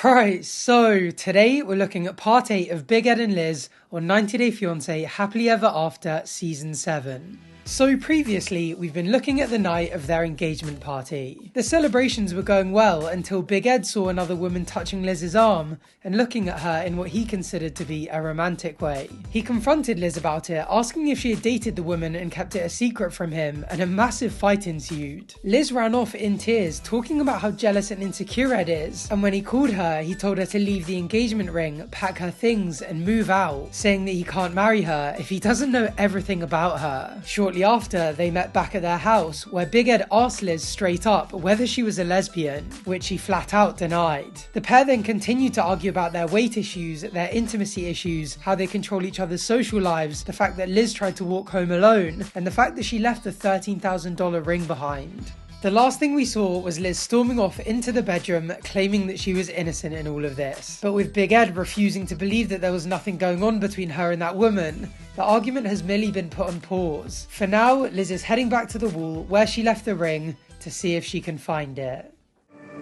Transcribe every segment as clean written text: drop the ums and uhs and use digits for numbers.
Right, so today we're looking at part 8 of Big Ed and Liz on 90 Day Fiancé Happily Ever After Season 7. So previously, we've been looking at the night of their engagement party. The celebrations were going well until Big Ed saw another woman touching Liz's arm and looking at her in what he considered to be a romantic way. He confronted Liz about it, asking if she had dated the woman and kept it a secret from him, and a massive fight ensued. Liz ran off in tears, talking about how jealous and insecure Ed is, and when he called her, he told her to leave the engagement ring, pack her things, and move out, saying that he can't marry her if he doesn't know everything about her. Shortly after, they met back at their house, where Big Ed asked Liz straight up whether she was a lesbian, which she flat out denied. The pair then continued to argue about their weight issues, their intimacy issues, how they control each other's social lives, the fact that Liz tried to walk home alone, and the fact that she left the $13,000 ring behind. The last thing we saw was Liz storming off into the bedroom, claiming that she was innocent in all of this. But with Big Ed refusing to believe that there was nothing going on between her and that woman, the argument has merely been put on pause. For now, Liz is heading back to the wall where she left the ring to see if she can find it.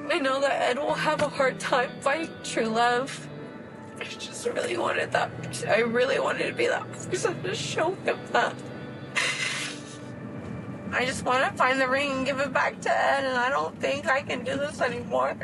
I know that Ed will have a hard time finding true love. I just really wanted that. I really wanted to be that person to show him that. I just want to find the ring and give it back to Ed, and I don't think I can do this anymore.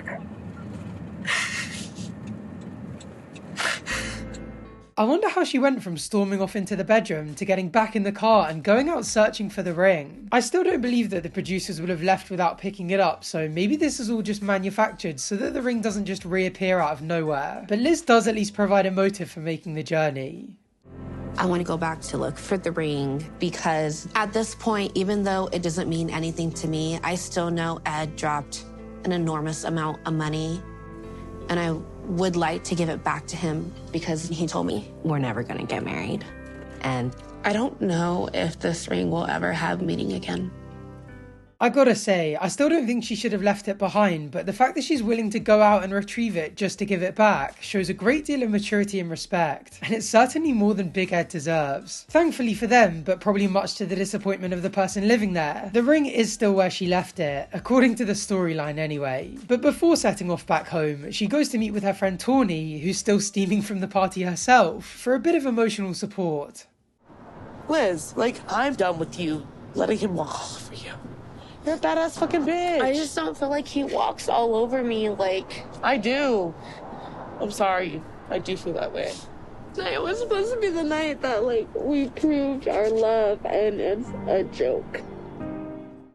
I wonder how she went from storming off into the bedroom to getting back in the car and going out searching for the ring. I still don't believe that the producers would have left without picking it up, so maybe this is all just manufactured so that the ring doesn't just reappear out of nowhere. But Liz does at least provide a motive for making the journey. I want to go back to look for the ring because at this point, even though it doesn't mean anything to me, I still know Ed dropped an enormous amount of money, and I would like to give it back to him because he told me we're never going to get married. And I don't know if this ring will ever have meaning again. I gotta say, I still don't think she should have left it behind, but the fact that she's willing to go out and retrieve it just to give it back shows a great deal of maturity and respect, and it's certainly more than Big Ed deserves. Thankfully for them, but probably much to the disappointment of the person living there, the ring is still where she left it, according to the storyline anyway. But before setting off back home, she goes to meet with her friend Tawny, who's still steaming from the party herself, for a bit of emotional support. Liz, I'm done with you letting him walk all over you. You're a badass fucking bitch. I just don't feel like he walks all over me I do. I'm sorry. I do feel that way. It was supposed to be the night that, we proved our love, and it's a joke.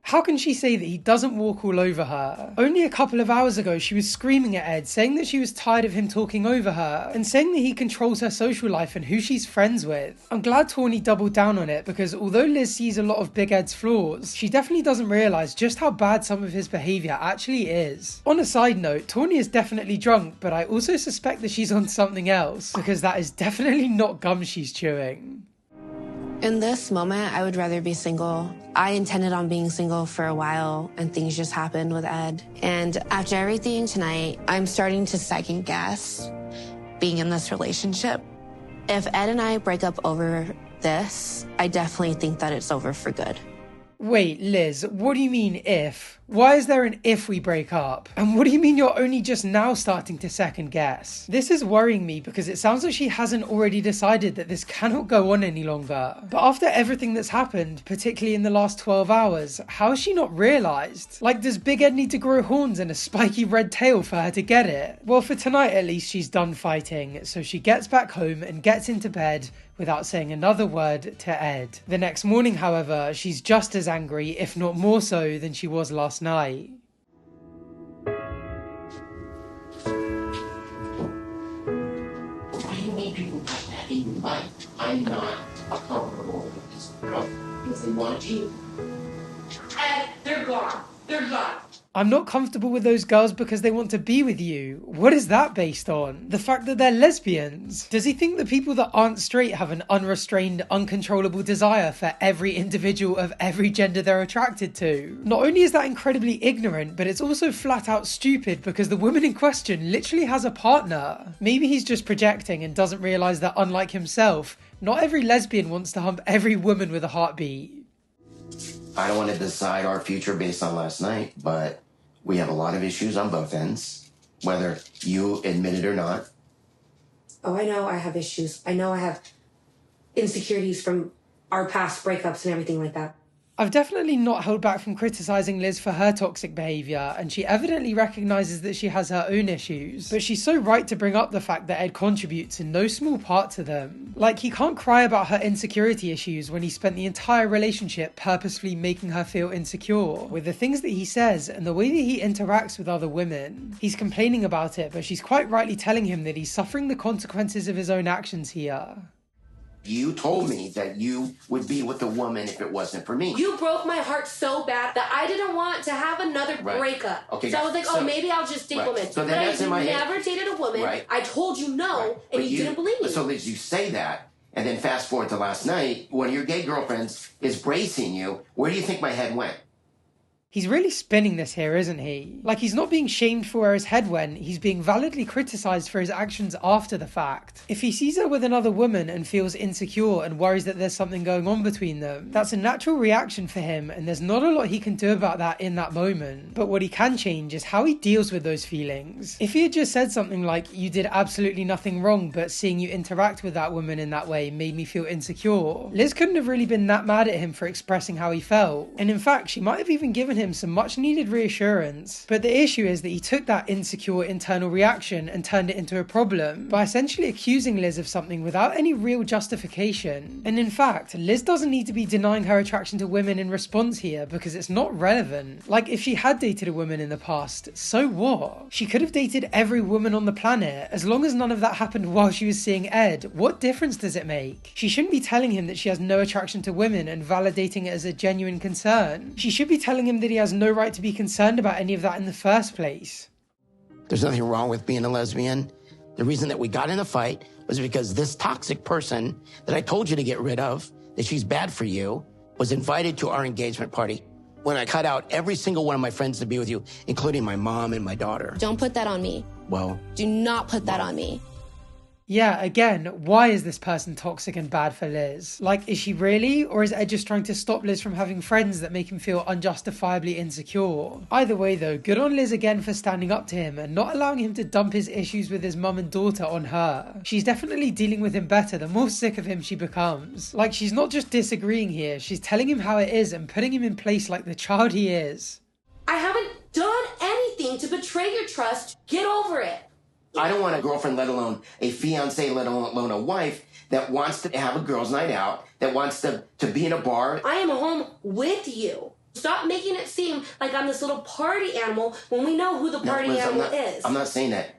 How can she say that he doesn't walk all over her? Only a couple of hours ago she was screaming at Ed, saying that she was tired of him talking over her, and saying that he controls her social life and who she's friends with. I'm glad Tawny doubled down on it, because although Liz sees a lot of Big Ed's flaws, she definitely doesn't realise just how bad some of his behaviour actually is. On a side note, Tawny is definitely drunk, but I also suspect that she's on something else, because that is definitely not gum she's chewing. In this moment, I would rather be single. I intended on being single for a while, and things just happened with Ed. And after everything tonight, I'm starting to second guess being in this relationship. If Ed and I break up over this, I definitely think that it's over for good. Wait, Liz, what do you mean if? Why is there an if we break up? And what do you mean you're only just now starting to second guess? This is worrying me because it sounds like she hasn't already decided that this cannot go on any longer. But after everything that's happened, particularly in the last 12 hours, how has she not realised? Does Big Ed need to grow horns and a spiky red tail for her to get it? Well, for tonight at least she's done fighting, so she gets back home and gets into bed without saying another word to Ed. The next morning, however, she's just as angry, if not more so, than she was last night. I need people like that in my life. I'm not comfortable with this girl because they want you. And they're gone. They're gone. I'm not comfortable with those girls because they want to be with you. What is that based on? The fact that they're lesbians? Does he think that people that aren't straight have an unrestrained, uncontrollable desire for every individual of every gender they're attracted to? Not only is that incredibly ignorant, but it's also flat out stupid because the woman in question literally has a partner. Maybe he's just projecting and doesn't realise that unlike himself, not every lesbian wants to hump every woman with a heartbeat. I don't want to decide our future based on last night, but we have a lot of issues on both ends. whether you admit it or not. Oh, I know I have issues. I know I have insecurities from our past breakups and everything like that. I've definitely not held back from criticising Liz for her toxic behaviour, and she evidently recognises that she has her own issues, but she's so right to bring up the fact that Ed contributes in no small part to them. Like, he can't cry about her insecurity issues when he spent the entire relationship purposefully making her feel insecure, with the things that he says and the way that he interacts with other women. He's complaining about it, but she's quite rightly telling him that he's suffering the consequences of his own actions here. You told me that you would be with a woman if it wasn't for me. You broke my heart so bad that I didn't want to have another breakup. Okay, so I was like, maybe I'll just date women. So but then I that's in my head. never dated a woman. Right. I told you no, and you didn't believe me. So Liz, you say that, and then fast forward to last night, one of your gay girlfriends is bracing you. Where do you think my head went? He's really spinning this here, isn't he? Like, he's not being shamed for where his head went, he's being validly criticised for his actions after the fact. If he sees her with another woman and feels insecure and worries that there's something going on between them, that's a natural reaction for him, and there's not a lot he can do about that in that moment. But what he can change is how he deals with those feelings. If he had just said something like, "You did absolutely nothing wrong, but seeing you interact with that woman in that way made me feel insecure," Liz couldn't have really been that mad at him for expressing how he felt. And in fact, she might have even given him some much needed reassurance. But the issue is that he took that insecure internal reaction and turned it into a problem by essentially accusing Liz of something without any real justification. And in fact, Liz doesn't need to be denying her attraction to women in response here because it's not relevant. Like, if she had dated a woman in the past, so what? She could have dated every woman on the planet. As long as none of that happened while she was seeing Ed, what difference does it make? She shouldn't be telling him that she has no attraction to women and validating it as a genuine concern. She should be telling him that he has no right to be concerned about any of that in the first place. There's nothing wrong with being a lesbian. The reason that we got in a fight was because this toxic person that I told you to get rid of, that she's bad for you, was invited to our engagement party when I cut out every single one of my friends to be with you, including my mom and my daughter. Don't put that on me. Well, Do not put that on me. Yeah, again, why is this person toxic and bad for Liz? Like, is she really? Or is Ed just trying to stop Liz from having friends that make him feel unjustifiably insecure? Either way though, good on Liz again for standing up to him and not allowing him to dump his issues with his mum and daughter on her. She's definitely dealing with him better the more sick of him she becomes. Like, she's not just disagreeing here, she's telling him how it is and putting him in place like the child he is. I haven't done anything to betray your trust. Get over it. I don't want a girlfriend, let alone a fiance, let alone a wife that wants to have a girls' night out, that wants to be in a bar. I am home with you. Stop making it seem like I'm this little party animal when we know who the party animal is. I'm not saying that.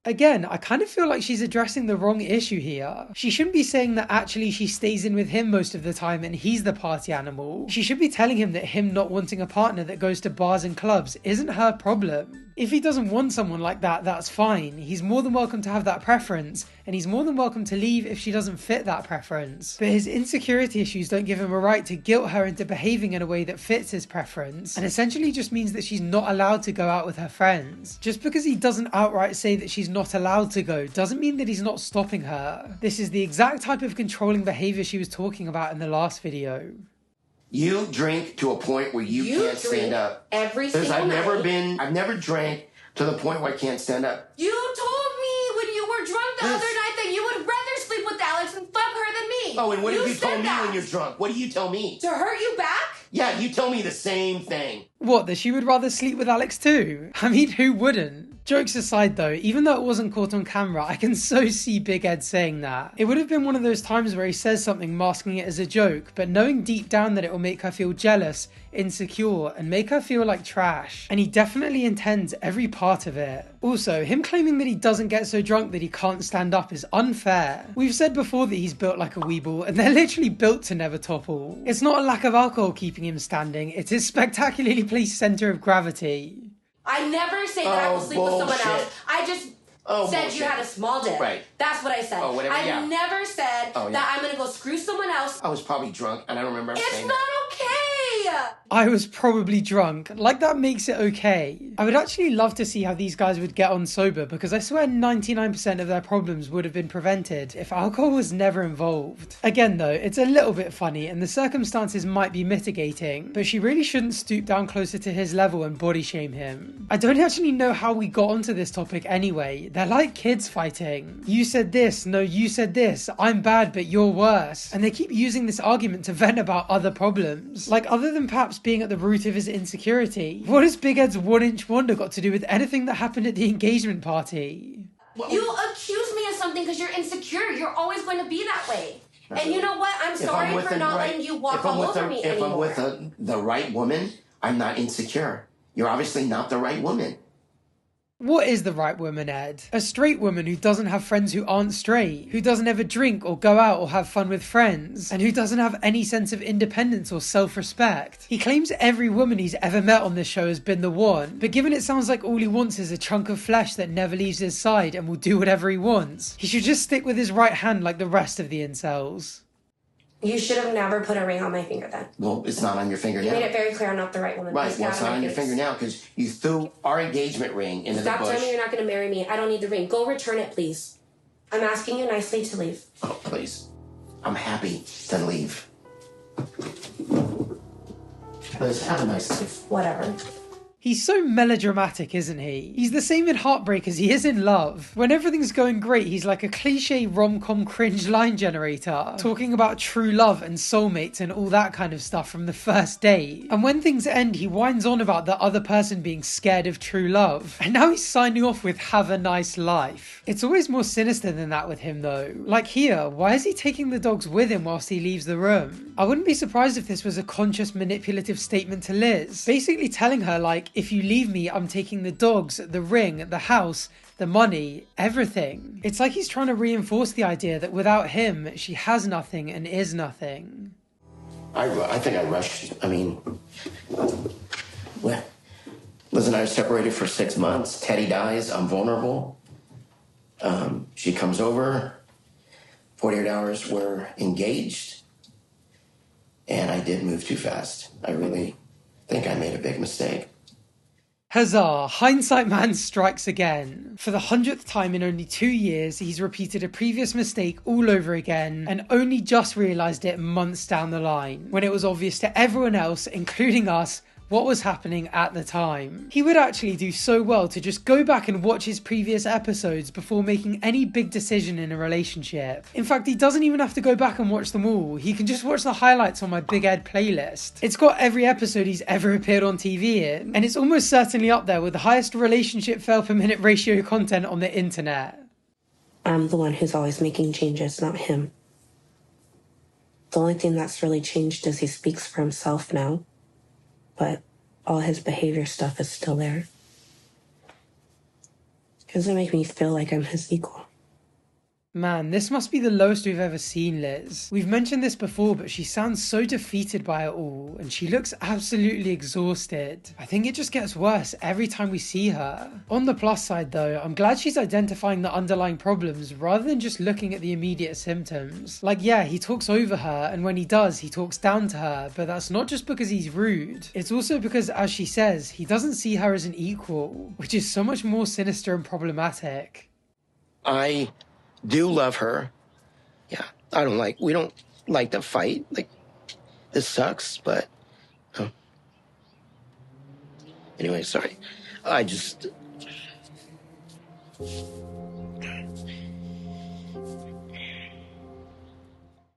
Again, I kind of feel like she's addressing the wrong issue here. She shouldn't be saying that actually she stays in with him most of the time and he's the party animal. She should be telling him that him not wanting a partner that goes to bars and clubs isn't her problem. If he doesn't want someone like that, that's fine. He's more than welcome to have that preference, and he's more than welcome to leave if she doesn't fit that preference. But his insecurity issues don't give him a right to guilt her into behaving in a way that fits his preference, and essentially just means that she's not allowed to go out with her friends. Just because he doesn't outright say that she's not allowed to go doesn't mean that he's not stopping her. This is the exact type of controlling behavior she was talking about in the last video. You drink to a point where you can't stand up. Every single night. I've never drank to the point where I can't stand up. You told me when you were drunk the other night that you would rather sleep with Alex and fuck her than me. Oh, and what have you told me when you're drunk? What do you tell me? To hurt you back? Yeah, you tell me the same thing. What, that she would rather sleep with Alex too? I mean, who wouldn't? Jokes aside though, even though it wasn't caught on camera, I can so see Big Ed saying that. It would have been one of those times where he says something masking it as a joke, but knowing deep down that it will make her feel jealous, insecure, and make her feel like trash. And he definitely intends every part of it. Also, him claiming that he doesn't get so drunk that he can't stand up is unfair. We've said before that he's built like a weeble, and they're literally built to never topple. It's not a lack of alcohol keeping him standing, it's his spectacularly placed centre of gravity. I never say that I will sleep with someone else. I just said you had a small dick. Right. That's what I said. Oh, whatever, I never said that I'm going to go screw someone else. I was probably drunk, and I don't remember saying It's not okay! I was probably drunk. Like, that makes it okay. I would actually love to see how these guys would get on sober, because I swear 99% of their problems would have been prevented if alcohol was never involved. Again though, it's a little bit funny and the circumstances might be mitigating, but she really shouldn't stoop down closer to his level and body shame him. I don't actually know how we got onto this topic anyway. They're like kids fighting. You said this, no you said this, I'm bad but you're worse. And they keep using this argument to vent about other problems. Like, other than perhaps being at the root of his insecurity, what has Big Ed's 1-inch wonder got to do with anything that happened at the engagement party? You accuse me of something because you're insecure. You're always going to be that way. And you know what? I'm sorry for not letting you walk all over me anymore. If I'm with the right woman, I'm not insecure. You're obviously not the right woman. What is the right woman, Ed? A straight woman who doesn't have friends who aren't straight, who doesn't ever drink or go out or have fun with friends, and who doesn't have any sense of independence or self-respect. He claims every woman he's ever met on this show has been the one, but given it sounds like all he wants is a chunk of flesh that never leaves his side and will do whatever he wants, he should just stick with his right hand like the rest of the incels. You should have never put a ring on my finger then. Well, it's not on your finger now. You made it very clear I'm not the right woman. Right, well, it's not on your finger now because you threw our engagement ring into the bush. Stop telling me you're not going to marry me. I don't need the ring. Go return it, please. I'm asking you nicely to leave. Oh, please. I'm happy to leave. Liz, have a nice life. Whatever. He's so melodramatic, isn't he? He's the same in Heartbreak as he is in Love. When everything's going great, he's like a cliche rom-com cringe line generator, talking about true love and soulmates and all that kind of stuff from the first date. And when things end, he whines on about the other person being scared of true love. And now he's signing off with have a nice life. It's always more sinister than that with him though. Like here, why is he taking the dogs with him whilst he leaves the room? I wouldn't be surprised if this was a conscious manipulative statement to Liz, basically telling her like, if you leave me, I'm taking the dogs, the ring, the house, the money, everything. It's like he's trying to reinforce the idea that without him, she has nothing and is nothing. I think I rushed. I mean, well, Liz and I are separated for 6 months. Teddy dies. I'm vulnerable. She comes over. 48 hours, we're engaged. And I did move too fast. I really think I made a big mistake. Huzzah, hindsight man strikes again. For the 100th time in only 2 years, he's repeated a previous mistake all over again and only just realised it months down the line, when it was obvious to everyone else, including us, what was happening at the time. He would actually do so well to just go back and watch his previous episodes before making any big decision in a relationship. In fact, he doesn't even have to go back and watch them all. He can just watch the highlights on my Big Ed playlist. It's got every episode he's ever appeared on TV in, and it's almost certainly up there with the highest relationship fail per minute ratio content on the internet. I'm the one who's always making changes, not him. The only thing that's really changed is he speaks for himself now. But all his behavior stuff is still there. It doesn't make me feel like I'm his equal. Man, this must be the lowest we've ever seen Liz. We've mentioned this before, but she sounds so defeated by it all, and she looks absolutely exhausted. I think it just gets worse every time we see her. On the plus side though, I'm glad she's identifying the underlying problems rather than just looking at the immediate symptoms. Like yeah, he talks over her, and when he does, he talks down to her, but that's not just because he's rude. It's also because, as she says, he doesn't see her as an equal, which is so much more sinister and problematic. I do love her. Yeah, we don't like to fight. Like, this sucks, but, anyway, sorry. I just,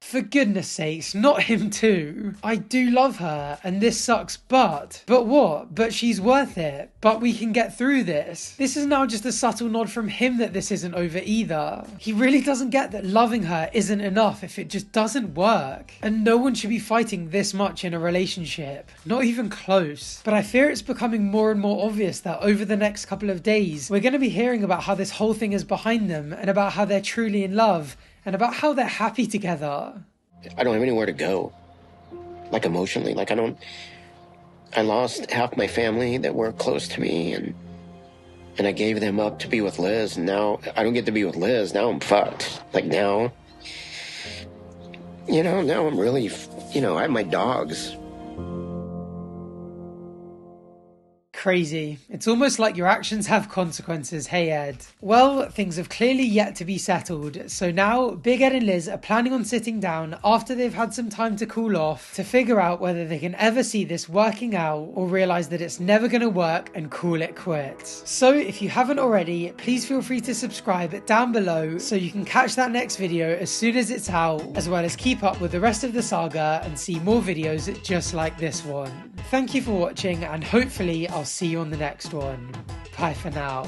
For goodness sakes, not him too. I do love her, and this sucks, but what? But she's worth it. But we can get through this. This is now just a subtle nod from him that this isn't over either. He really doesn't get that loving her isn't enough if it just doesn't work. And no one should be fighting this much in a relationship. Not even close. But I fear it's becoming more and more obvious that over the next couple of days, we're going to be hearing about how this whole thing is behind them, and about how they're truly in love, and about how they're happy together. I don't have anywhere to go. Like, emotionally. Like, I lost half my family that were close to me, and I gave them up to be with Liz, and now I don't get to be with Liz. Now I'm fucked. Like, now I'm really, I have my dogs. Crazy. It's almost like your actions have consequences, hey Ed. Well, things have clearly yet to be settled, so now Big Ed and Liz are planning on sitting down after they've had some time to cool off to figure out whether they can ever see this working out or realise that it's never going to work and call it quits. So if you haven't already, please feel free to subscribe down below so you can catch that next video as soon as it's out, as well as keep up with the rest of the saga and see more videos just like this one. Thank you for watching, and hopefully I'll see you on the next one. Bye for now.